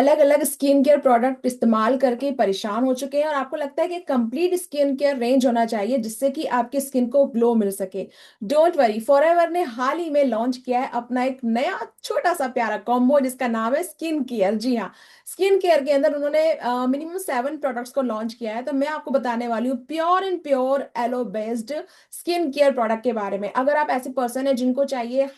अलग अलग skin care product इस्तेमाल करके परेशान हो चुके हैं और आपको लगता है कि कंप्लीट स्किन केयर रेंज होना चाहिए जिससे कि आपकी स्किन को ग्लो मिल सके। डोंट वरी, फॉरएवर ने हाल ही में लॉन्च किया है अपना एक नया छोटा सा प्यारा कॉम्बो जिसका नाम है स्किन केयर। जी हाँ, स्किन केयर के अंदर उन्होंने मिनिमम 7 प्रोडक्ट्स को लॉन्च किया है। तो मैं आपको बताने वाली हूँ pure and pure aloe based skin care product के बारे में। अगर आप ऐसे पर्सन है जिनको चाहिए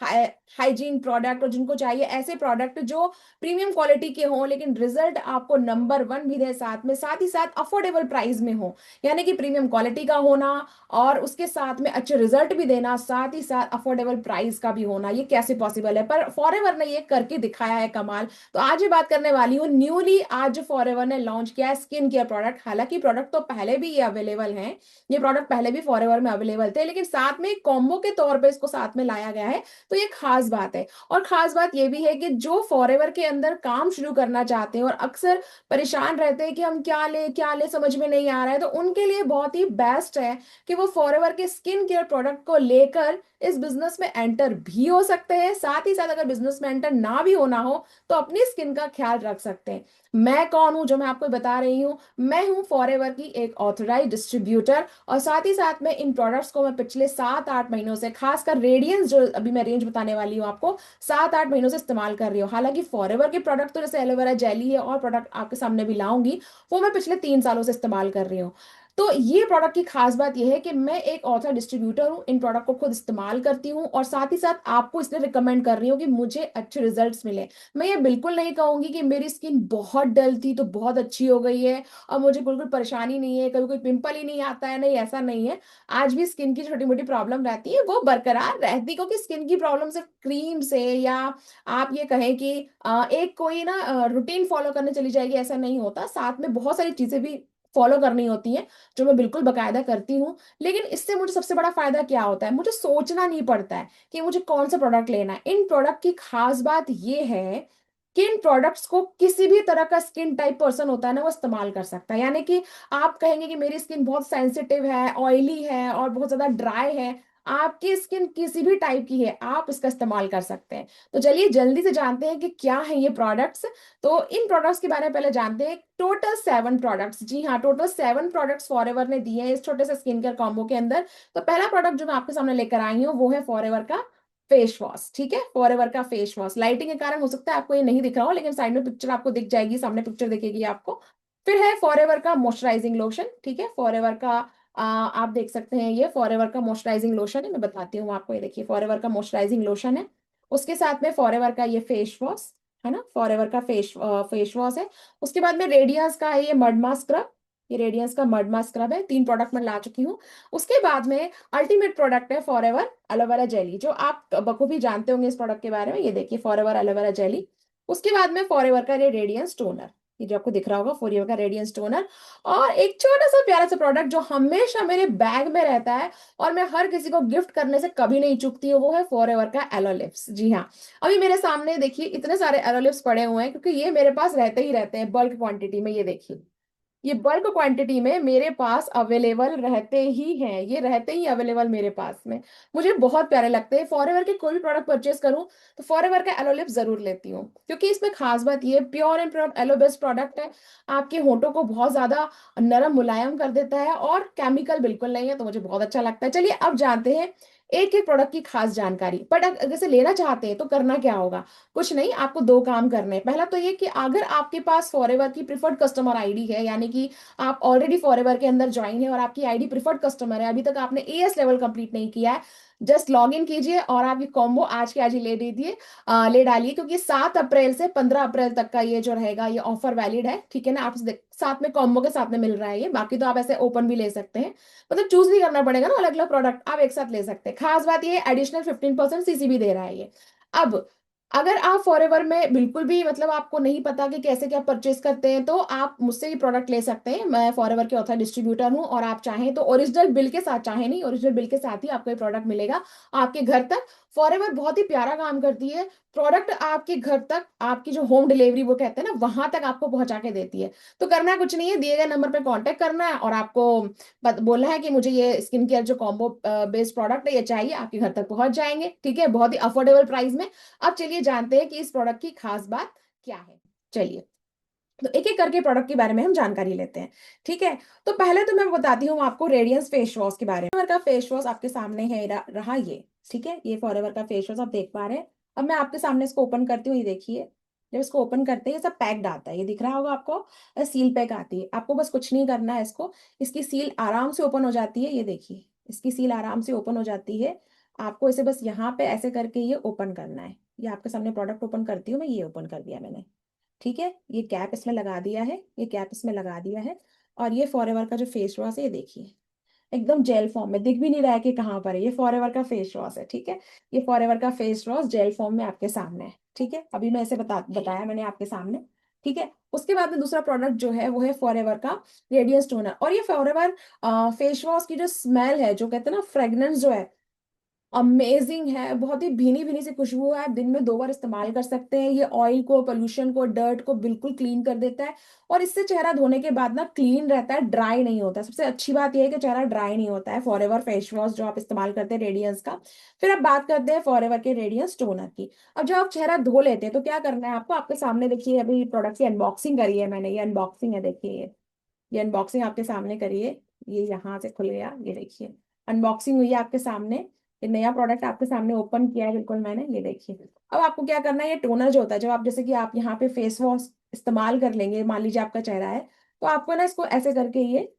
हाइजीन प्रोडक्ट और जिनको चाहिए ऐसे प्रोडक्ट जो प्रीमियम क्वालिटी के हों लेकिन रिजल्ट आपको नंबर वन भी दे, साथ ही साथ अफोर्डेबल प्राइस में हो, यानी कि प्रीमियम क्वालिटी का होना और उसके साथ में अच्छे रिजल्ट भी देना, साथ ही साथ अफोर्डेबल प्राइस का भी होना, ये कैसे पॉसिबल है? पर फॉरएवर ने ये करके दिखाया है कमाल। तो आज ये बात करने वाली हूँ न्यूली आज फॉरएवर ने लॉन्च किया है स्किन केयर प्रोडक्ट। हालांकि प्रोडक्ट तो पहले भी ये अवेलेबल हैं, ये प्रोडक्ट पहले भी फॉरएवर में अवेलेबल थे, लेकिन साथ में कॉम्बो के तौर पे इसको साथ में लाया गया है। तो ये खास बात है। और खास बात यह भी है कि जो फॉरएवर के अंदर काम शुरू करना चाहते हैं और अक्सर परेशान रहते हैं कि हम क्या ले समझ में नहीं आ रहा है, तो उनके लिए बहुत ही बेस्ट है कि वो फॉरएवर के स्किन केयर प्रोडक्ट को लेकर इस बिजनेस में एंटर भी हो सकते हैं। साथ ही साथ अगर बिजनेस में एंटर ना भी होना हो तो अपनी स्किन का ख्याल रख सकते हैं। मैं कौन हूं जो मैं आपको बता रही हूँ? मैं हूं फॉरएवर की एक ऑथराइज डिस्ट्रीब्यूटर और साथ ही साथ में इन प्रोडक्ट्स को मैं पिछले 7-8 महीनों से, खासकर रेडियंस जो अभी मैं रेंज बताने वाली हूँ आपको, 7-8 महीनों से इस्तेमाल कर रही हूँ। हालांकि फॉरएवर के प्रोडक्ट तो जैसे एलोवेरा जेली है और प्रोडक्ट आपके सामने भी लाऊंगी, वो मैं पिछले 3 सालों से इस्तेमाल कर रही हूँ। तो ये प्रोडक्ट की खास बात यह है कि मैं एक ऑथर डिस्ट्रीब्यूटर हूँ, इन प्रोडक्ट को खुद इस्तेमाल करती हूँ और साथ ही साथ आपको इसलिए रिकमेंड कर रही हूँ कि मुझे अच्छे रिजल्ट्स मिले। मैं ये बिल्कुल नहीं कहूंगी कि मेरी स्किन बहुत डल थी तो बहुत अच्छी हो गई है और मुझे बिल्कुल परेशानी नहीं है, कभी कोई पिंपल ही नहीं आता है, नहीं ऐसा नहीं है। आज भी स्किन की छोटी मोटी प्रॉब्लम रहती है, वो बरकरार रहती, क्योंकि स्किन की प्रॉब्लम सिर्फ क्रीम से या आप ये कहें कि एक कोई ना रूटीन फॉलो करने चली जाएगी, ऐसा नहीं होता। साथ में बहुत सारी चीजें भी फॉलो करनी होती हैं जो मैं बिल्कुल बकायदा करती हूँ। लेकिन इससे मुझे सबसे बड़ा फायदा क्या होता है? मुझे सोचना नहीं पड़ता है कि मुझे कौन सा प्रोडक्ट लेना है। इन प्रोडक्ट की खास बात ये है कि इन प्रोडक्ट्स को किसी भी तरह का स्किन टाइप पर्सन होता है ना, वो इस्तेमाल कर सकता है। यानी कि आप कहेंगे कि मेरी स्किन बहुत सेंसिटिव है, ऑयली है और बहुत ज्यादा ड्राई है, आपकी स्किन किसी भी टाइप की है, आप इसका इस्तेमाल कर सकते हैं। तो चलिए जल्दी से जानते हैं कि क्या है ये प्रोडक्ट्स। तो इन प्रोडक्ट्स के बारे में पहले जानते हैं। टोटल 7 प्रोडक्ट्स, जी हाँ, टोटल 7 प्रोडक्ट्स फॉरएवर ने दिए हैं इस छोटे से स्किन केयर कॉम्बो के अंदर। तो पहला प्रोडक्ट जो मैं आपके सामने लेकर आई हूँ वो है फॉरएवर का फेस वॉश। ठीक है, फॉरएवर का फेस वॉश। लाइटिंग के कारण हो सकता है आपको ये नहीं दिख रहा हो, लेकिन साइड में पिक्चर आपको दिख जाएगी, सामने पिक्चर दिखेगी आपको। फिर है फॉरएवर का मॉइस्चराइजिंग लोशन। ठीक है, फॉरएवर का आप देख सकते हैं, ये फॉरएवर का मॉइस्चराइजिंग लोशन है। मैं बताती हूँ आपको, ये देखिए फॉरएवर का मॉइस्चराइजिंग लोशन है। उसके साथ में फॉरएवर का ये फेस वॉश है ना, फॉरएवर का फेस वॉश है। उसके बाद में रेडियंस का है ये मड मास्क स्क्रब। ये रेडियंस का मड मास्क स्क्रब है। 3 प्रोडक्ट मैं ला चुकी हूँ। उसके बाद में अल्टीमेट प्रोडक्ट है फॉरएवर एलोवेरा जेली, जो आप बखूबी जानते होंगे इस प्रोडक्ट के बारे में। ये देखिए फॉरएवर एलोवेरा जेली। उसके बाद में फॉरएवर का ये रेडियंस टोनर, ये जो आपको दिख रहा होगा फॉरएवर का रेडियंस टोनर। और एक छोटा सा प्यारा सा प्रोडक्ट जो हमेशा मेरे बैग में रहता है और मैं हर किसी को गिफ्ट करने से कभी नहीं चूकती हूँ, वो है फॉरएवर का एलो लिप्स। जी हाँ, अभी मेरे सामने देखिए इतने सारे एलो लिप्स पड़े हुए हैं, क्योंकि ये मेरे पास रहते ही रहते हैं बल्क क्वांटिटी में। ये देखिए, ये बल्क क्वांटिटी में मेरे पास अवेलेबल रहते ही हैं, ये रहते ही अवेलेबल मेरे पास में। मुझे बहुत प्यारे लगते हैं। फॉरएवर के कोई भी प्रोडक्ट परचेस करूं तो फॉरएवर का एलो लिप जरूर लेती हूँ, क्योंकि इसमें खास बात ये pure and pure aloe based product है। आपके होठों को बहुत ज्यादा नरम मुलायम कर देता है और केमिकल बिल्कुल नहीं है, तो मुझे बहुत अच्छा लगता है। चलिए अब जानते हैं एक एक प्रोडक्ट की खास जानकारी। बट अगर इसे लेना चाहते हैं तो करना क्या होगा? कुछ नहीं, आपको 2 काम करने हैं। पहला तो ये कि अगर आपके पास फॉरएवर की प्रिफर्ड कस्टमर आईडी है, यानी कि आप ऑलरेडी फॉरएवर के अंदर ज्वाइन है और आपकी आईडी प्रिफर्ड कस्टमर है, अभी तक आपने एएस लेवल कंप्लीट नहीं किया है, जस्ट लॉग इन कीजिए और आप ये कॉम्बो आज के आज ही ले दीजिए, ले डालिए, क्योंकि 7 अप्रैल से 15 अप्रैल तक का ये जो रहेगा ये ऑफर वैलिड है। ठीक है ना, आप साथ में कॉम्बो के साथ में मिल रहा है ये। बाकी तो आप ऐसे ओपन भी ले सकते हैं, मतलब चूज नहीं करना पड़ेगा ना, अलग अलग प्रोडक्ट आप एक साथ ले सकते हैं। खास बात ये एडिशनल 15% सीसी भी दे रहा है ये। अब अगर आप फॉरएवर में बिल्कुल भी मतलब आपको नहीं पता कि कैसे क्या परचेस करते हैं, तो आप मुझसे ही प्रोडक्ट ले सकते हैं। मैं फॉरएवर के ऑथर डिस्ट्रीब्यूटर हूं और आप चाहें तो ओरिजिनल बिल के साथ, चाहे नहीं ओरिजिनल बिल के साथ ही आपको ये प्रोडक्ट मिलेगा आपके घर तक। फॉरएवर बहुत ही प्यारा काम करती है, प्रोडक्ट आपके घर तक, आपकी जो होम डिलीवरी वो कहते हैं ना, वहां तक आपको पहुंचा के देती है। तो करना कुछ नहीं है, दिए गए नंबर पे कांटेक्ट करना है और आपको बोलना है कि मुझे ये स्किन केयर जो कॉम्बो बेस्ड प्रोडक्ट है ये चाहिए, आपके घर तक पहुंच जाएंगे। ठीक है, बहुत ही अफोर्डेबल प्राइस में। अब चलिए जानते हैं कि इस प्रोडक्ट की खास बात क्या है। चलिए, तो एक एक करके प्रोडक्ट के बारे में हम जानकारी लेते हैं। ठीक है, तो पहले तो मैं बताती हूँ आपको रेडियंस फेस वॉश के बारे में। फॉरएवर का फेस वॉश आपके सामने है रहा ये। ठीक है, ये फॉरएवर का फेस वॉश आप देख पा रहे हैं। अब मैं आपके सामने इसको ओपन करती हूँ, ये देखिए। जब इसको ओपन करते हैं ये सब पैक्ड आता है, ये दिख रहा होगा आपको, सील पैक आती है। आपको बस कुछ नहीं करना है इसको, इसकी सील आराम से ओपन हो जाती है, ये देखिए इसकी सील आराम से ओपन हो जाती है। आपको इसे बस यहाँ पे ऐसे करके ये ओपन करना है। ये आपके सामने प्रोडक्ट ओपन करती हूँ मैं, ये ओपन कर दिया मैंने। ठीक है, ये कैप इसमें लगा दिया है, ये कैप इसमें लगा दिया है। और ये फॉरएवर का जो फेस वॉश है, ये देखिए एकदम जेल फॉर्म में, दिख भी नहीं रहा है कि कहाँ पर है। ये फॉरएवर का फेस वॉश है। ठीक है, ये फॉरएवर का फेस वॉश जेल फॉर्म में आपके सामने है। ठीक है, अभी मैं इसे बताया मैंने आपके सामने। ठीक है, उसके बाद में दूसरा प्रोडक्ट जो है वो है फॉरएवर का रेडियंस टोनर। और ये फॉरएवर फेस वॉश की जो स्मेल है, जो कहते हैं ना फ्रेग्रेंस जो है, अमेजिंग है। बहुत ही भीनी भीनी सी खुशबू है। आप दिन में 2 बार इस्तेमाल कर सकते हैं। ये ऑयल को, पोल्यूशन को, डर्ट को बिल्कुल क्लीन कर देता है। और इससे चेहरा धोने के बाद ना क्लीन रहता है, ड्राई नहीं होता। सबसे अच्छी बात यह है कि चेहरा ड्राई नहीं होता है फॉरएवर फेस वॉश जो आप इस्तेमाल करते हैं रेडियंस का। फिर अब बात करते हैं फॉरएवर के रेडियंस टोनर की। अब जब आप चेहरा धो लेते हैं तो क्या करना है आपको, आपके सामने देखिए अभी प्रोडक्ट की अनबॉक्सिंग करी है मैंने। ये अनबॉक्सिंग है, देखिए ये अनबॉक्सिंग आपके सामने करिए। ये यहाँ से खुल गया, ये देखिए अनबॉक्सिंग हुई है आपके सामने। ये नया प्रोडक्ट आपके सामने ओपन किया है बिल्कुल मैंने, ये देखिए। अब आपको क्या करना है, ये टोनर जो होता है, जब आप जैसे कि आप यहाँ पे फेस वॉश इस्तेमाल कर लेंगे, मान लीजिए आपका चेहरा है, तो आपको ना इसको ऐसे करके ये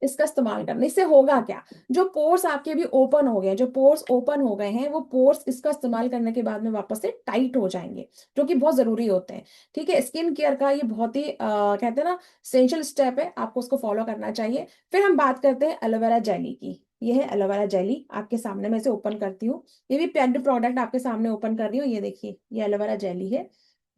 इसका इस्तेमाल करना। इससे होगा क्या, जो पोर्स आपके भी ओपन हो गए, जो पोर्स ओपन हो गए हैं, वो पोर्स इसका इस्तेमाल करने के बाद में वापस से टाइट हो जाएंगे, जो कि बहुत जरूरी होते हैं। ठीक है, स्किन केयर का ये बहुत ही कहते हैं ना एसेंशियल स्टेप है, आपको उसको फॉलो करना चाहिए। फिर हम बात करते हैं एलोवेरा जेली की। ये है एलोवेरा जेली, आपके सामने मैं इसे ओपन करती हूँ। ये भी पैक्ड प्रोडक्ट आपके सामने ओपन कर रही हूँ, ये देखिए ये एलोवेरा जेली है।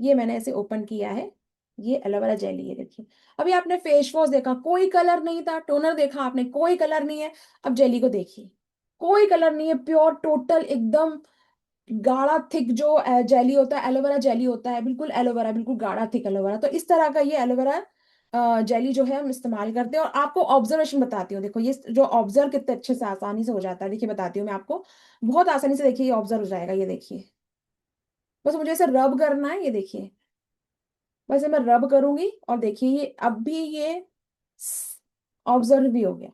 ये मैंने इसे ओपन किया है, ये एलोवेरा जेली है, देखिए। अभी आपने फेस वॉश देखा, कोई कलर नहीं था। टोनर देखा आपने, कोई कलर नहीं है। अब जेली को देखिए, कोई कलर नहीं है, प्योर टोटल एकदम गाढ़ा थिक जो जेली होता है, एलोवेरा जेली होता है, बिल्कुल एलोवेरा, बिल्कुल गाढ़ा थिक एलोवेरा। तो इस तरह का ये एलोवेरा जेली जो है हम इस्तेमाल करते हैं। और आपको ऑब्जर्वेशन बताती हूँ, देखो ये जो ऑब्जर्व कितने अच्छे से आसानी से हो जाता है, देखिए बताती हूँ मैं आपको। बहुत आसानी से देखिए ये ऑब्जर्व हो जाएगा, ये देखिए। बस मुझे इसे रब करना है, ये देखिए। वैसे मैं रब करूंगी और देखिए ये अब भी ये ऑब्जर्व भी हो गया,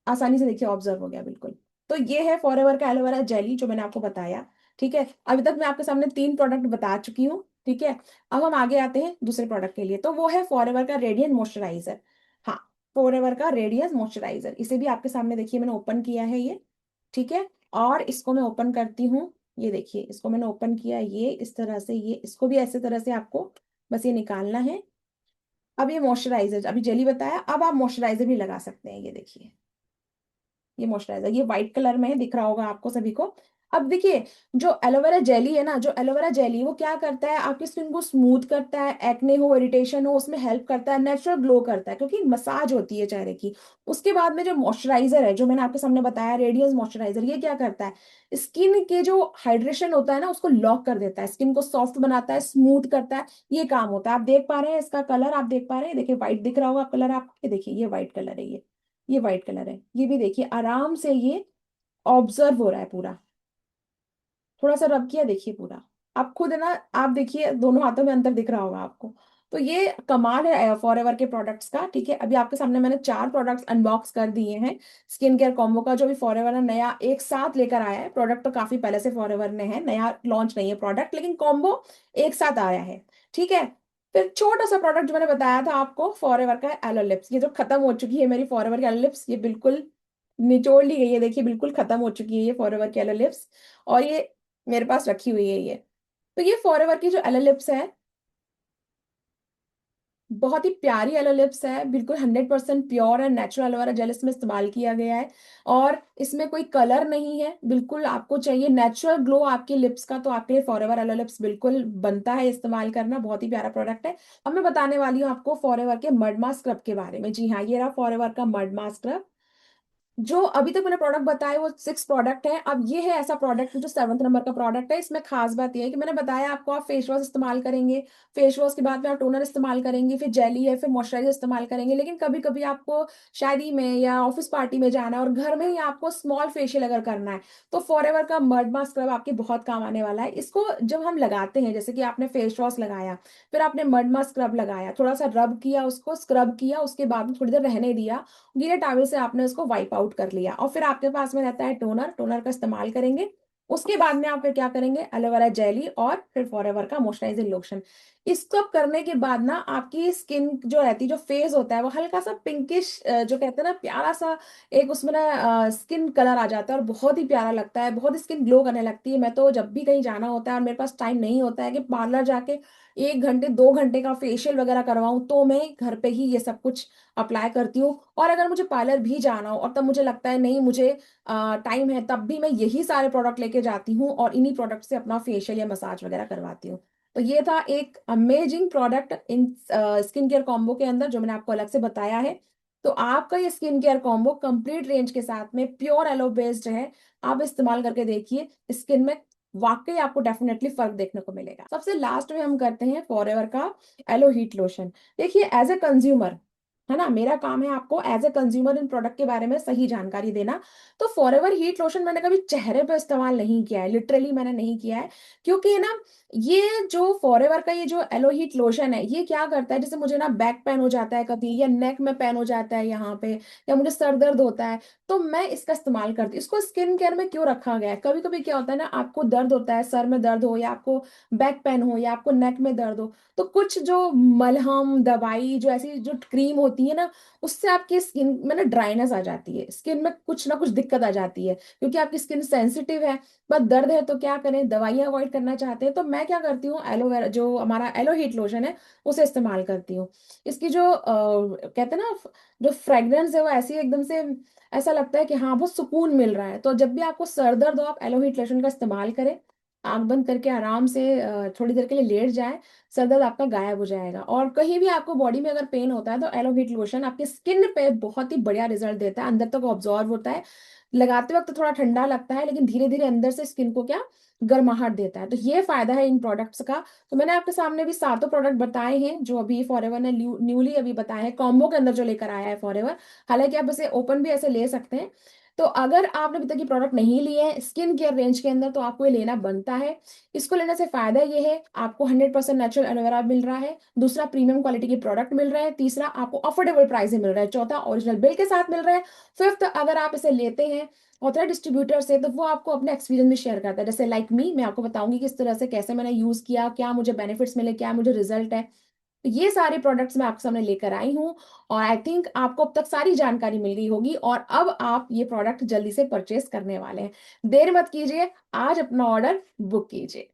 आसानी से देखिए ऑब्जर्व हो गया बिल्कुल। तो ये है फॉरएवर का एलोवेरा जेली जो मैंने आपको बताया। ठीक है, अभी तक मैं आपके सामने 3 प्रोडक्ट बता चुकी हूँ। ठीक है, अब हम आगे आते हैं दूसरे प्रोडक्ट के लिए, तो वो है फॉरएवर का रेडियंट मॉइस्चराइजर। हाँ, फॉरएवर का रेडियंस मॉइस्चराइजर, इसे भी आपके सामने देखिए मैंने ओपन किया है ये। ठीक है, और इसको मैं ओपन करती हूँ, ये देखिए इसको मैंने ओपन किया ये इस तरह से। ये इसको भी ऐसे तरह से आपको बस ये निकालना है। अब ये मॉइस्चराइजर, अभी जेली बताया, अब आप मॉइस्चराइजर भी लगा सकते हैं, ये देखिए। ये मॉइस्चराइजर ये व्हाइट कलर में है, दिख रहा होगा आपको सभी को। अब देखिए, जो एलोवेरा जेली है ना, जो एलोवेरा जेली वो क्या करता है, आपकी स्किन को स्मूथ करता है, एक्ने हो, इरिटेशन हो, उसमें हेल्प करता है, नेचुरल ग्लो करता है, क्योंकि मसाज होती है चेहरे की। उसके बाद में जो मॉइस्चराइजर है, जो मैंने आपके सामने बताया रेडियंस मॉइस्चराइजर, ये क्या करता है, स्किन के जो हाइड्रेशन होता है ना उसको लॉक कर देता है, स्किन को सॉफ्ट बनाता है, स्मूथ करता है। ये काम होता है। आप देख पा रहे हैं इसका कलर, आप देख पा रहे हैं, देखिए व्हाइट दिख रहा होगा कलर आपको, ये देखिए ये व्हाइट कलर है ये व्हाइट कलर है। ये भी देखिए आराम से ये ऑब्जर्व हो रहा है पूरा। थोड़ा सा रब किया, देखिए पूरा। आप खुद है ना, आप देखिए दोनों हाथों में अंतर दिख रहा होगा आपको। तो ये कमाल है फॉरएवर के प्रोडक्ट्स का। ठीक है, अभी आपके सामने मैंने 4 प्रोडक्ट्स अनबॉक्स कर दिए हैं स्किन केयर कॉम्बो का, जो भी फॉरएवर ने नया एक साथ लेकर आया है। प्रोडक्ट तो काफी पहले से फॉरएवर ने है, नया लॉन्च नहीं है प्रोडक्ट, लेकिन कॉम्बो एक साथ आया है। ठीक है, फिर छोटा सा प्रोडक्ट जो मैंने बताया था आपको, फॉरएवर का एलो लिप्स, ये जो खत्म हो चुकी है मेरी फॉरएवर की एलो लिप्स, ये बिल्कुल निचोड़ ली गई है, देखिए बिल्कुल खत्म हो चुकी है ये फॉरएवर की एलो लिप्स। और ये मेरे पास रखी हुई है ये। तो ये फॉरएवर की जो एलो लिप्स है, बहुत ही प्यारी एलो लिप्स है, बिल्कुल 100% प्योर है, नेचुरल एलोवेरा जेल इसमें इस्तेमाल किया गया है। और इसमें कोई कलर नहीं है, बिल्कुल आपको चाहिए नेचुरल ग्लो आपके लिप्स का, तो आपके लिए फॉरएवर एलो लिप्स बिल्कुल बनता है इस्तेमाल करना। बहुत ही प्यारा प्रोडक्ट है। अब मैं बताने वाली हूँ आपको फॉरएवर के मड मास्क स्क्रब के बारे में। जी हाँ, ये रहा फॉरएवर का मड मास्क स्क्रब। जो अभी तक मैंने प्रोडक्ट बताए वो 6 प्रोडक्ट हैं। अब ये है ऐसा प्रोडक्ट जो 7th नंबर का प्रोडक्ट है। इसमें खास बात ये है कि मैंने बताया आपको, आप फेस वॉश इस्तेमाल करेंगे, फेस वॉश के बाद में आप टोनर इस्तेमाल करेंगे, फिर जेली है, फिर मॉइस्चराइजर इस्तेमाल करेंगे। लेकिन कभी-कभी आपको शादी में या ऑफिस पार्टी में जाना है और घर में ही आपको स्मॉल फेशियल अगर करना है, तो फॉरएवर का मड मास्क स्क्रब आपके बहुत काम आने वाला है। इसको जब हम लगाते हैं, जैसे कि आपने फेस वॉश लगाया, फिर आपने मड मास्क स्क्रब लगाया, थोड़ा-सा रब किया उसको, स्क्रब किया, उसके बाद में थोड़ी देर रहने दिया, गीले टॉवल से आपने उसको वाइप आउट कर लिया और फिर आपके पास में रहता है टोनर, टोनर का इस्तेमाल करेंगे। उसके बाद में आप फिर क्या करेंगे, एलोवेरा जेली और फिर फॉरएवर का मॉइस्चराइजिंग लोशन। इसको करने के बाद ना आपकी स्किन जो रहती है, जो फेस होता है वो हल्का-सा पिंकिश, जो कहते हैं ना प्यारा-सा एक उसमें ना स्किन कलर आ जाता है और बहुत ही प्यारा लगता है, बहुत स्किन ग्लो करने लगती है। मैं तो जब भी कहीं जाना होता है और मेरे पास टाइम नहीं होता है कि पार्लर जाके 1 घंटे, 2 घंटे का फेशियल वगैरह करवाऊँ, तो मैं घर पे ही ये सब कुछ अप्लाई करती हूँ। और अगर मुझे पार्लर भी जाना हो और तब मुझे लगता है नहीं मुझे टाइम है, तब भी मैं यही सारे प्रोडक्ट लेके जाती हूँ और इन्हीं प्रोडक्ट से अपना फेशियल या मसाज वगैरह करवाती हूँ। तो ये था एक amazing product in skin care combo के अंदर जो मैंने आपको अलग से बताया है। तो आपका ये skin care combo complete range के साथ में प्योर एलो बेस्ड है। आप इस्तेमाल करके देखिए, स्किन में वाक़ई आपको डेफिनिटली फ़र्क देखने को मिलेगा। सबसे लास्ट में हम करते हैं फॉरएवर का एलो हीट लोशन। देखिए एज़ अ कंज्यूमर, है ना? मेरा काम है आपको as a consumer in product के बारे में सही जानकारी देना। तो फॉरएवर हीट लोशन मैंने कभी चेहरे पे इस्तेमाल नहीं किया है, लिटरली मैंने नहीं किया है। क्योंकि ना ये जो फॉरएवर का ये जो एलो हीट लोशन है, ये क्या करता है, जैसे मुझे ना बैक पेन हो जाता है कभी या नेक में पेन हो जाता है यहाँ पे, या मुझे सर दर्द होता है, तो मैं इसका इस्तेमाल करती हूँ। इसको स्किन केयर में क्यों रखा गया है? कभी-कभी क्या होता है ना, आपको दर्द होता है, सर में दर्द हो या आपको बैक पेन हो या आपको नेक में दर्द हो, तो कुछ जो मलहम, दवाई जो ऐसी जो क्रीम होती है ना, उससे आपकी स्किन में ना ड्राइनेस आ जाती है। स्किन में कुछ ना कुछ दिक्कत आ जाती है, क्योंकि आपकी स्किन सेंसिटिव है। बस दर्द है तो क्या करें, दवाइयाँ अवॉइड करना चाहते हैं, तो मैं क्या करती हूँ, एलोवेरा जो हमारा एलो हीट लोशन है, उसे इस्तेमाल करती हूँ। इसकी जो कहते हैं ना जो फ्रेग्रेंस है वो ऐसी एकदम से ऐसा लगता है कि हाँ, बहुत सुकून मिल रहा है। तो जब भी आपको सर दर्द हो, आप एलो हीट लोशन का इस्तेमाल करें। आँख बंद करके आराम से थोड़ी देर के लिए लेट जाएँ, सर दर्द आपका गायब हो जाएगा। और कहीं भी आपको बॉडी में अगर पेन होता है, तो एलो हीट लोशन आपकी स्किन पे बहुत ही बढ़िया रिज़ल्ट देता है, अंदर तक अब्ज़ॉर्ब होता है। लगाते वक़्त थोड़ा ठंडा लगता है, लेकिन धीरे-धीरे अंदर से स्किन को क्या गर्माहट देता है। तो ये फ़ायदा है इन प्रोडक्ट्स का। तो मैंने आपके सामने अभी सातों प्रोडक्ट बताए हैं, जो अभी फॉरएवर ने न्यूली अभी बताए हैं, कॉम्बो के अंदर जो लेकर आया है फॉरएवर। हालाँकि आप इसे ओपन भी ऐसे ले सकते हैं। तो अगर आपने अभी तक ये प्रोडक्ट नहीं लिए हैं स्किन केयर रेंज के अंदर, तो आपको ये लेना बनता है। इसको लेने से फ़ायदा ये है, आपको 100% नेचुरल एलोवेरा मिल रहा है। दूसरा, प्रीमियम क्वालिटी के प्रोडक्ट मिल रहे हैं। तीसरा, आपको अफोर्डेबल प्राइस में मिल रहा है। चौथा, ओरिजिनल बिल के साथ मिल रहा है। फिफ्थ, अगर आप इसे लेते हैं ऑथराइज्ड डिस्ट्रीब्यूटर से, तो वो आपको अपने एक्सपीरियंस भी शेयर करता है। जैसे लाइक मी, मैं आपको बताऊँगी किस तरह से कैसे मैंने यूज़ किया, क्या मुझे बेनिफिट्स मिले, क्या मुझे रिज़ल्ट है। तो ये सारे प्रोडक्ट्स मैं आपके सामने लेकर आई हूँ और आई थिंक आपको अब तक सारी जानकारी मिल गई होगी और अब आप ये प्रोडक्ट जल्दी से परचेज़ करने वाले हैं। देर मत कीजिए, आज अपना ऑर्डर बुक कीजिए।